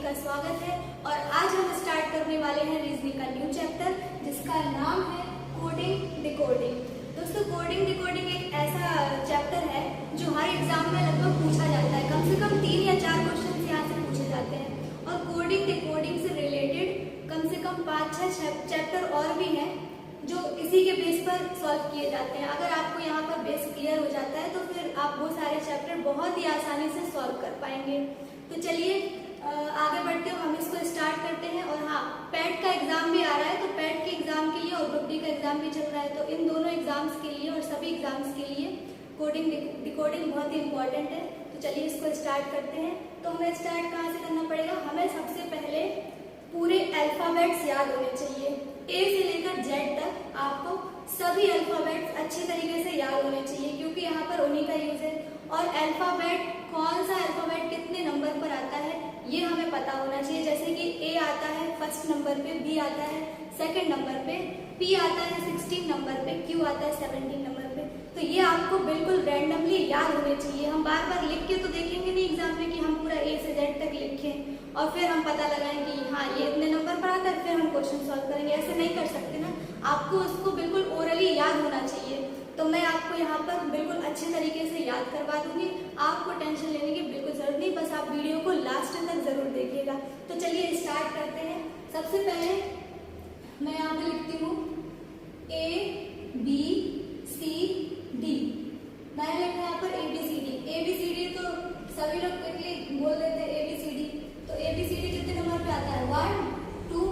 का स्वागत है। और आज हम स्टार्ट करने वाले हैं रीजनिंग का न्यू चैप्टर जिसका नाम है कोडिंग डिकोडिंग। दोस्तों, कोडिंग डिकोडिंग एक ऐसा चैप्टर है जो हर एग्जाम में लगभग पूछा जाता है। कम से कम 3 या 4 क्वेश्चन यहाँ से पूछे जाते हैं। और कोडिंग डिकोडिंग से रिलेटेड कम से कम 5-6 चैप्टर और भी हैं जो इसी के बेस पर सॉल्व किए जाते हैं। अगर आपको यहाँ पर बेस क्लियर हो जाता है तो फिर आप वो सारे चैप्टर बहुत ही आसानी से सॉल्व कर पाएंगे। तो चलिए आगे बढ़ते हुए हम इसको स्टार्ट करते हैं। और हाँ, पैट का एग्जाम भी आ रहा है, तो पैट के एग्जाम के लिए और ग्रुप डी का एग्जाम भी चल रहा है, तो इन दोनों एग्जाम्स के लिए और सभी एग्जाम्स के लिए कोडिंग डिकोडिंग बहुत ही इंपॉर्टेंट है। तो चलिए इसको स्टार्ट करते हैं। तो हमें स्टार्ट कहाँ से करना पड़ेगा? हमें सबसे पहले पूरे अल्फाबेट्स याद होने चाहिए। ए से लेकर जेड तक आपको सभी अल्फाबेट्स अच्छे तरीके से याद होने चाहिए, क्योंकि यहाँ पर उन्हीं का यूज है। और अल्फाबेट, कौन सा अल्फाबेट कितने नंबर पर आता है ये हमें पता होना चाहिए। जैसे कि ए आता है फर्स्ट नंबर पे, बी आता है सेकंड नंबर पे, पी आता है 16 नंबर पे, क्यू आता है 17 नंबर पे। तो ये आपको बिल्कुल रैंडमली याद होने चाहिए। हम बार बार लिख के तो देखेंगे नहीं एग्जाम में कि हम पूरा ए से जेड तक लिखें और फिर हम पता लगाएं कि हाँ ये इतने नंबर पर आता है, फिर हम क्वेश्चन सॉल्व करेंगे। ऐसे नहीं कर सकते ना, आपको उसको बिल्कुल ओरली याद होना चाहिए। तो मैं आपको यहाँ पर बिल्कुल अच्छे तरीके से याद करवा दूंगी, आपको टेंशन लेने की बिल्कुल जरूरत नहीं, बस आप वीडियो को लास्ट तक जरूर देखिएगा। तो चलिए स्टार्ट करते हैं। सबसे पहले मैं यहाँ पे लिखती हूँ ABCD। मैंने लिखा यहाँ पर ABCD तो सभी लोग क्विकली बोल देते हैं ABCD। तो ABCD कितने नंबर पे आता है? 1 2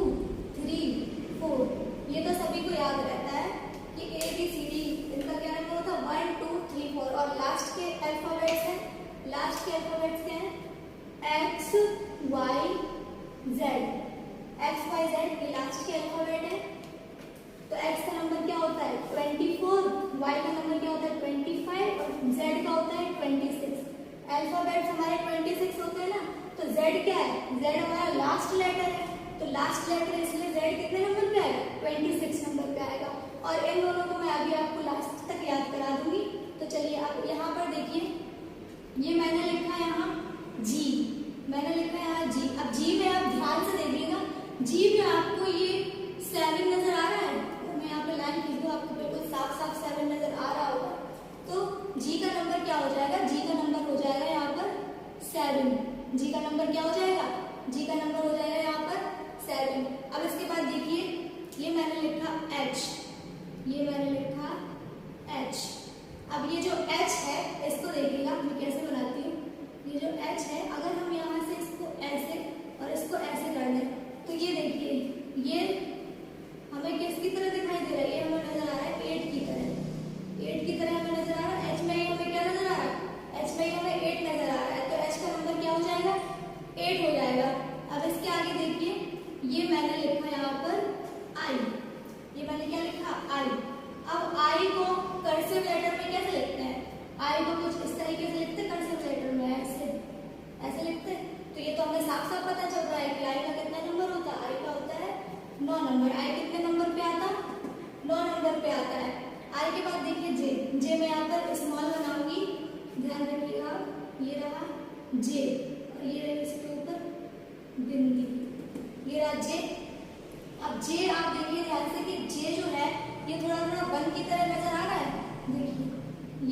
3 4। ये तो सभी को याद रहता है कि ABCD इनका क्या नंबर होता है? 1 2 3 4। और लास्ट के अल्फाबेट्स हैं, लास्ट के अल्फाबेट्स क्या हैं? X Y Z। X Y Z ये लास्ट के अल्फाबेट है। तो X का नंबर क्या होता है? 24, Y का नंबर क्या होता है? 25 और Z का होता है 26। अल्फाबेट्स हमारे 26 होते हैं ना, तो Z क्या है? Z हमारा लास्ट लेटर है, तो लास्ट लेटर इसलिए Z कितने नंबर पे आएगा? 26 नंबर पे आएगा। और इन दोनों को मैं अभी आपको लास्ट तक याद करा दूंगी। तो चलिए आप यहाँ पर देखिए, ये मैंने लिखा है यहाँ G, मैंने लिखा है यहाँ G। अब G में आप ध्यान से देखिएगा, G में आपको ये 7 नजर आ रहा है। तो मैं यहाँ पे लाइन खींच दूँ, आपको बिल्कुल साफ साफ 7 नजर आ रहा होगा। तो G का नंबर क्या हो जाएगा? G का नंबर हो जाएगा यहाँ पर 7। G का नंबर क्या हो जाएगा? G का नंबर हो जाएगा यहाँ पर 7। अब इसके बाद देखिए, ये मैंने लिखा H, ये मैंने लिखा H। अब ये जो H है इसको देखिएगा मैं कैसे बनाती हूँ। ये जो H है, अगर हम यहाँ से इसको ऐसे और इसको ऐसे कर दें तो ये देखिए, ये हमें किसकी तरह दिखाई दे रहा है? ये हमें नजर आ रहा है 8 की तरह, 8 की तरह हमें नजर आ रहा है। H में हमें क्या नजर आ रहा है? H में हमें 8 नजर आ रहा है, तो H का नंबर क्या हो जाएगा? 8 हो जाएगा। अब इसके आगे देखिए, ये मैंने लिखा यहाँ पर I, ये मैंने क्या लिखा? I। अब I को कर्सिव लेटर में कैसे लिखते हैं? I को कुछ इस तरीके से लिखते हैं कर्सिव लेटर में, ऐसे लिखते हैं। तो ये तो हमें साफ साफ पता चल रहा है कि I का कितना नंबर होता है? I का होता है 9 नंबर। I कितने नंबर पे आता? 9 नंबर पे आता है। I के बाद देखिए J मैं यहाँ पर स्मॉल बनाऊंगी, ध्यान रखिएगा। ये रहा J और ये रही इसके ऊपर बिंदी, ये रहा J। अब J आप देखिए ध्यान से कि J जो है ये थोड़ा थोड़ा 1 की तरह नजर आ रहा है। देखिए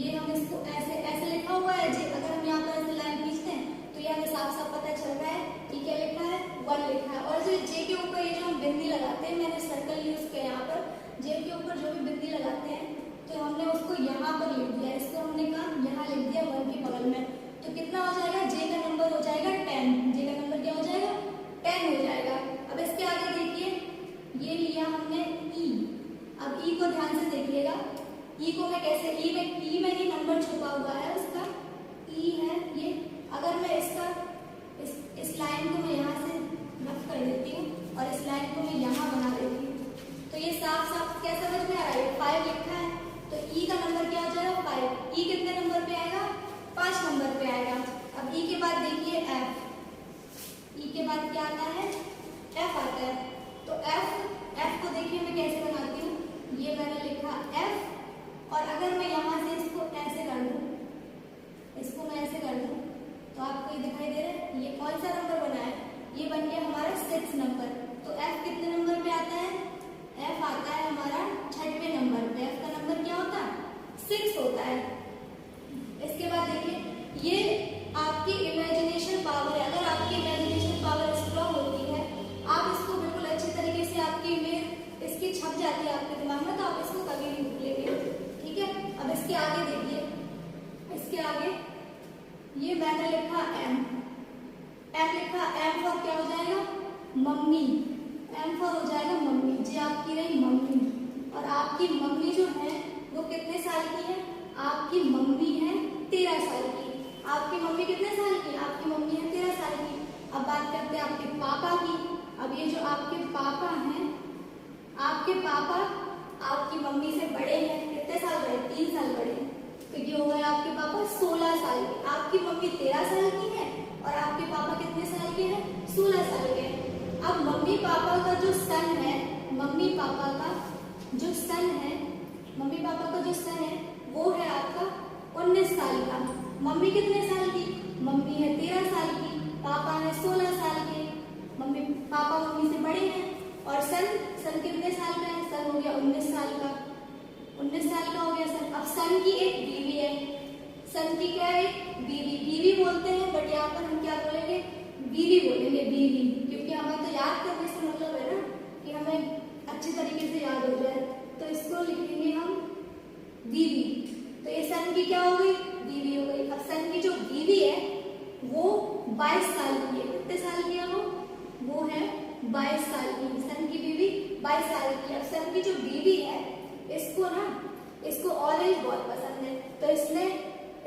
ये हम इसको ऐसे लिखा हुआ है J। अगर हम यहाँ पर ऐसे लाइन खींचते हैं तो ये हमें साफ साफ पता चल रहा है कि क्या लिखा है? 1 लिखा है। और जो J के ऊपर ये जो हम बिंदी लगाते हैं, मैंने सर्कल यूज किया यहाँ पर, J के ऊपर जो भी बिंदी लगाते हैं तो हमने उसको यहाँ पर लिख दिया, इसको हमने कहा यहाँ लिख दिया 1 के बगल में। तो कितना हो जाएगा? J का नंबर हो जाएगा 10। J का नंबर क्या हो जाएगा? 10 हो जाएगा। अब इसके आगे देखिए, ये लिया हमने E। अब E को ध्यान से देखिएगा, E को मैं कैसे, E में ही नंबर छुपा हुआ है उसका, E है ये। अगर मैं इसका इस लाइन को मैं यहाँ से रफ कर देती हूँ और इस लाइन को मैं यहाँ बना देती हूँ, तो ये साफ साफ क्या समझ में आ रहा है? 5 लिखा है, तो E का नंबर क्या हो जाएगा? 5। E कितने नंबर पे आएगा? 5 नंबर पे आएगा। अब E के बाद देखिए F, E के बाद क्या आता है? F आता है। तो F को देखिए मैं कैसे बनाती हूँ, ये मैंने लिखा F। और अगर मैं यहाँ से इसको ऐसे कर दूँ, इसको मैं ऐसे कर दूँ, तो आपको ये दिखाई दे रहा है ये कौन सा नंबर बना है? ये 6 नंबर। तो F कितने नंबर पे आता है? F आता है हमारा 6वें नंबर पे। F का नंबर क्या होता है? 6 होता है। इसके बाद देखिए ये आपकी इमेजिनेशन पावर है। अगर आपकी इमेजिनेशन पावर स्ट्रॉन्ग होती है, आप इसको बिल्कुल अच्छी तरीके से आपकी इमेज इसकी छप जाती है आपके दिमाग में, तो आप इसको कभी नहीं भूलेंगे। ठीक है, अब इसके आगे देखिए, इसके आगे ये मैंने लिखा M लिखा। M फॉर क्या हो जाएगा? मम्मी। M फॉर हो जाएगा मम्मी। जी आपकी रही मम्मी। और आपकी मम्मी जो है वो कितने साल की है? आपकी मम्मी है 13 साल की। आपकी मम्मी कितने साल की? आपकी मम्मी है 13 साल की। अब बात करते हैं आपके पापा की। अब ये जो आपके पापा हैं, आपके पापा आपकी मम्मी से बड़े हैं। कितने साल बड़े? 3 साल बड़े हैं। तो ये हो गए आपके पापा 16 साल के। आपकी मम्मी 13 साल की है और आपके पापा कितने साल के हैं? 16 साल के हैं। अब मम्मी पापा का जो सन है, मम्मी पापा का जो सन है, मम्मी पापा का जो सन है वो है आपका 19 साल का। मम्मी कितने साल की? मम्मी है 13 साल की, पापा है 16 साल के। मम्मी पापा मम्मी से बड़े हैं। और सन कितने साल का है? सन हो गया 19 साल का। 19 साल का हो गया सन। अब सन की एक बीवी है। सन की क्या है? बीवी बोलते हैं, बट यहाँ पर हम क्या बोलेंगे? बीवी बोलेंगे, बीवी। क्योंकि हमें तो याद करने से मतलब है ना कि हमें अच्छी तरीके से याद हो जाए, तो इसको लिखेंगे हम बीवी। तो ये सन की क्या हो गई? बीवी हो गई। अब सन की जो बीवी है वो 22 साल की है। कितने साल की है वो है 22 साल की। सन की बीवी 22 साल की। अब सन की जो बीवी है इसको ऑरेंज बहुत पसंद है। तो इसने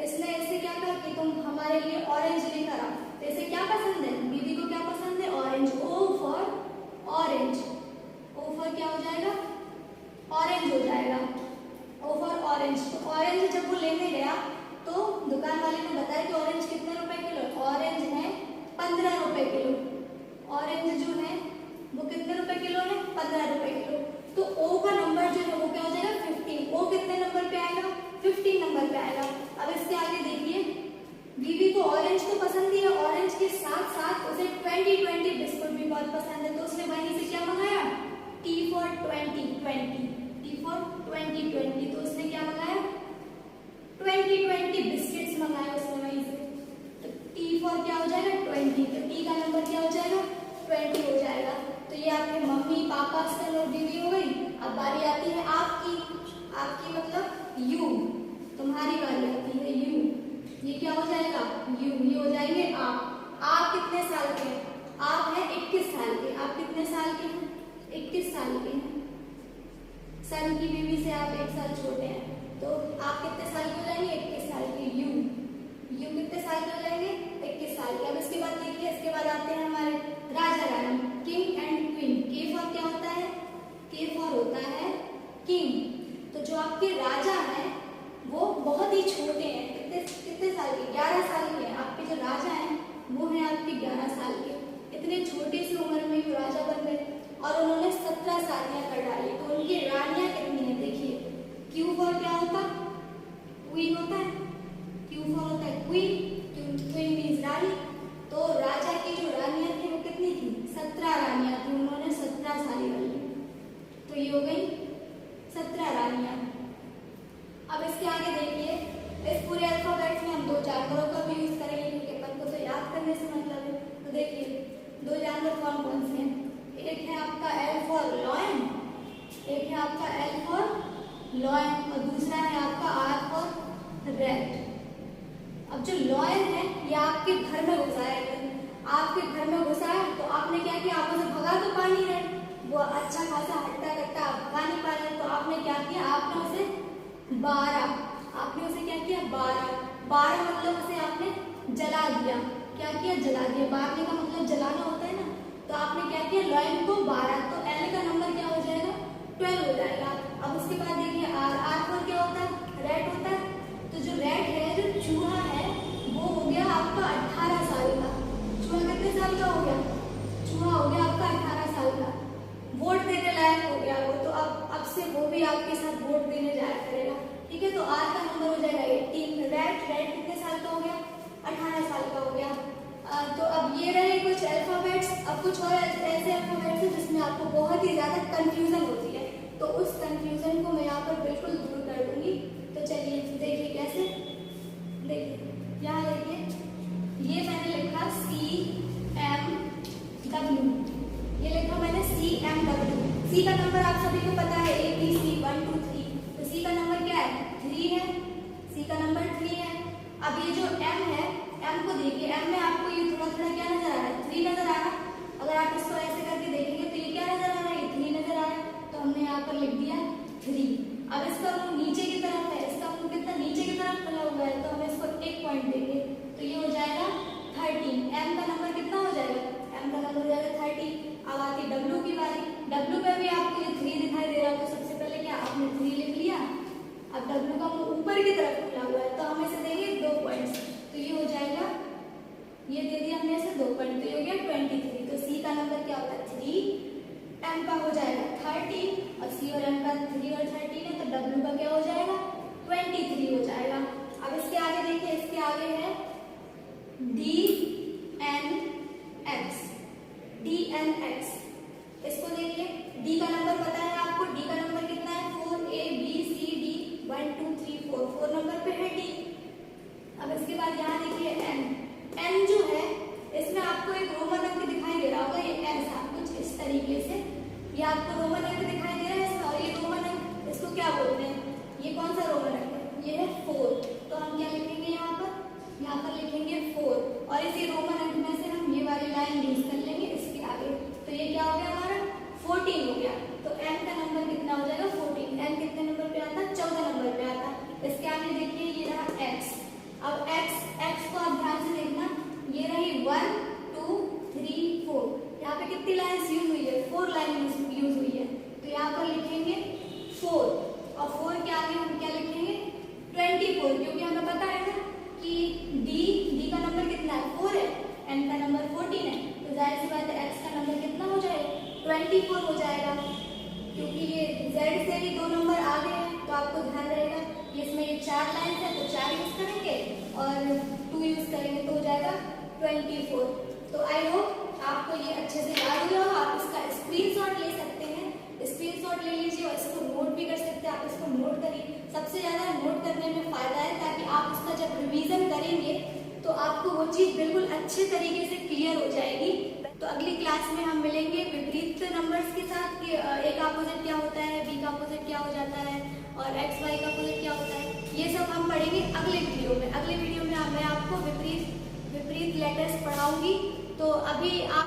इससे क्या कहा कि तुम हमारे लिए ऑरेंज लेकर आओ। तो इसे क्या पसंद है? बीवी को क्या पसंद है? Orange. O for orange. O for क्या हो जाएगा? ऑरेंज हो जाएगा। O for orange. तो ऑरेंज जब वो लेने गया तो दुकान वाले ने बताया कि ऑरेंज कितने रुपए किलो? ऑरेंज है 15 रुपए किलो। ऑरेंज जो है वो कितने रुपए किलो है? 15 रुपए किलो। तो O का नंबर जो है वो क्या हो जाएगा? 15। O कितने नंबर पे आएगा? 15 नंबर पे आएगा। अब इसके आगे देखिए, बीवी को ऑरेंज तो पसंद ही है, ऑरेंज के साथ साथ उसे 2020 बिस्कुट भी बहुत पसंद है। तो उसने वहीं से क्या मंगाया? T for 2020। T for 2020। तो उसने क्या मंगाया? 2020 बिस्किट्स मंगाए उसने वहीं से। तो T फॉर क्या हो जाएगा? 20। तो T का नंबर क्या हो जाएगा? 20 हो जाएगा। तो ये आपके मम्मी पापा सन और बीवी हो गई। अब बारी आती है आपकी मतलब यू। तुम्हारी बारी आती है यू। ये क्या हो जाएगा? यू। ये हो जाएंगे आप कितने साल के हैं? आप हैं 21 साल के। आप कितने साल के हैं? 21 साल के हैं। सन की बीवी से आप 1 साल छोटे हैं, तो आप कितने साल के हो जाएंगे? 21 साल के। यू कितने साल के हो जाएंगे? 21 साल के। अब इसके बाद देखिए, इसके बाद आते हैं हमारे Raja Rani, king and queen. के फॉर क्या होता है? के फॉर होता है किंग। तो जो आपके राजा हैं वो बहुत ही छोटे हैं। कितने साल के? 11 साल के हैं। आपके जो राजा हैं वो हैं आपके 11 साल के। इतने छोटे सी उम्र में वो राजा बन गए और उन्होंने 17 शादियां कर डाली। तो उनकी रानियां कितनी है? देखिए, क्यू फॉर क्या होता? क्वीन होता है। क्यू फॉर होता है क्वीन। क्वीन मीन्स रानी। तो राजा की जो रानियां थी वो कितनी थी? 17 रानियां थी। उन्होंने 17 शादी कर ली। तो ये हो गई 17 रानियां। अब इसके आगे देखिए, इस पूरे अल्फाबेट में हम 2 जानवरों का भी यूज करेंगे क्योंकि अपन को तो याद करने से मतलब है। तो देखिए 2 जानवर कौन कौन से हैं? एक है आपका L फॉर लॉयन, एक है आपका L फॉर लॉयन और दूसरा है आपका R फॉर रैट। अब जो लॉयन है ये आपके घर में घुसा है। आपके घर में घुसा है तो आपने क्या किया? आप उसे भगा तो पा नहीं रहे, वो अच्छा खासा हट्टा कट्टा आप भगा नहीं पा रहे। तो आपने क्या किया? आपने उसे 12 मतलब उसे आपने जला दिया। क्या किया? जला दिया। मारने का मतलब जलाना होता है ना। तो आपने क्या किया? लॉयन को 12। तो L का नंबर क्या हो जाएगा? 12 हो जाएगा। अब उसके बाद देखिए R फॉर क्या होता है? रैट होता है। तो जो रैट है, जो चूहा है, वो हो गया आपका 18 साल का। चूहा कितने साल का हो गया? चूहा हो गया आपका 18 साल का। वोट देने लायक हो गया वो। तो अब से वो भी आपके साथ वोट देने जाया करेगा। ठीक है, तो R का नंबर हो जाएगा 18। रैट कितने साल का हो गया? 18 साल का हो गया। तो अब ये रहे कुछ अल्फाबेट्स। अब अब कुछ और ऐसे अल्फाबेट्स हैं जिसमें आपको बहुत ही ज्यादा कंफ्यूजन होती है, तो उस कंफ्यूजन को मैं यहाँ पर बिल्कुल दूर कर दूंगी। तो चलिए देखिए कैसे। देखिए यहाँ देखिए, ये मैंने लिखा CMW, ये लिखा मैंने CMW। सी का नंबर आप सभी को पता है ABC 1 2 3, तो सी का नंबर क्या है 3 है, सी का नंबर 3 है। अब ये जो M है, M को देखिए, M में आपको ये थोड़ा थोड़ा क्या नजर आ रहा है 3 नजर आ रहा है। अगर आप इसको ऐसे करके देखेंगे तो ये क्या नजर आ रहा है, ये 3 नजर आ रहा है, तो हमने यहाँ पर लिख दिया 3। अब इसका मुंह नीचे की तरफ है, इसका मुंह कितना नीचे की तरफ खुला हुआ है, तो हम इसको 1 पॉइंट देंगे, तो ये हो जाएगा 13। M का नंबर कितना हो जाएगा, M का नंबर हो जाएगा 30। अब आती W की बारी, W में भी आपको ये 3 दिखाई दे रहा है, तो सबसे पहले क्या आपने 3 लिख लिया। अब W का मुंह ऊपर की तरफ खुला हुआ है, तो हम इसे देंगे 2 पॉइंट्स, तो ये हो जाएगा, ये दे दिया हमने इसे 2 पॉइंट, तो ये हो गया 23। तो C का नंबर क्या होता है 3, M का हो जाएगा 13, और C और M का 3 और 13 है, तो W का क्या हो जाएगा 23 हो जाएगा। अब इसके आगे देखिए, इसके आगे है DNX। इसको देखिए, D का नंबर पता है आपको, D का नंबर कितना है 4, A B C D 1 2 3 4, 4 number पे है D। अब इसके बाद यहाँ देखिए N जो है, इसमें आपको एक रोमन अंक दिखाई दे रहा होगा, ये ऐसा कुछ इस तरीके से, ये आपको रोमन अंक दिखाई दे रहा है इसमें, और ये रोमन अंक इसको क्या बोलते हैं, ये कौन सा रोमन अंक है, ये है 4, तो हम क्या लिखेंगे यहाँ पर लिखेंगे 4, और इसी रोमन अंक में से हम ये वाली लाइन यूज कर लेंगे इसके आगे, तो ये क्या हो गया हमारा 14 हो गया। तो M का नंबर कितना हो जाएगा 14। M कितने नंबर पे आता है 14 नंबर पे आता है। इसके आगे देखिए ये रहा X। अब X को आप ध्यान से देखना, ये रही 1 2 3 4, यहाँ पे कितनी लाइन्स यूज हुई है 4 लाइन यूज हुई है, तो यहाँ पर लिखेंगे 4, और 4 के आगे हम क्या लिखेंगे 24, क्योंकि हमें पता है ना कि D का नंबर कितना है 4 है, N का नंबर 14 है, तो जाहिर सी बात है X का नंबर कितना हो जाएगा 24 हो जाएगा। क्योंकि ये Z से भी 2 नंबर आगे हैं, तो आपको ध्यान रहेगा कि इसमें ये 4 लाइन है, तो 4 यूज करेंगे और 2 यूज करेंगे, तो हो जाएगा 24। तो आई होप आपको ये अच्छे से याद हुआ होगा। आप इसका स्क्रीनशॉट ले सकते हैं, स्क्रीनशॉट ले लीजिए और इसको नोट भी कर सकते हैं। आप इसको नोट करिए, सबसे ज्यादा नोट करने में फायदा है, ताकि आप उसका जब रिवीजन करेंगे तो आपको वो चीज बिल्कुल अच्छे तरीके से क्लियर हो जाएगी। तो अगली क्लास में हम मिलेंगे विपरीत नंबर्स के साथ कि A का अपोजिट क्या होता है, B का अपोजिट क्या हो जाता है, और X Y का अपोजिट क्या होता है, ये सब हम पढ़ेंगे अगले वीडियो में। अगले वीडियो में मैं आपको विपरीत लेटर्स पढ़ाऊंगी। तो अभी आप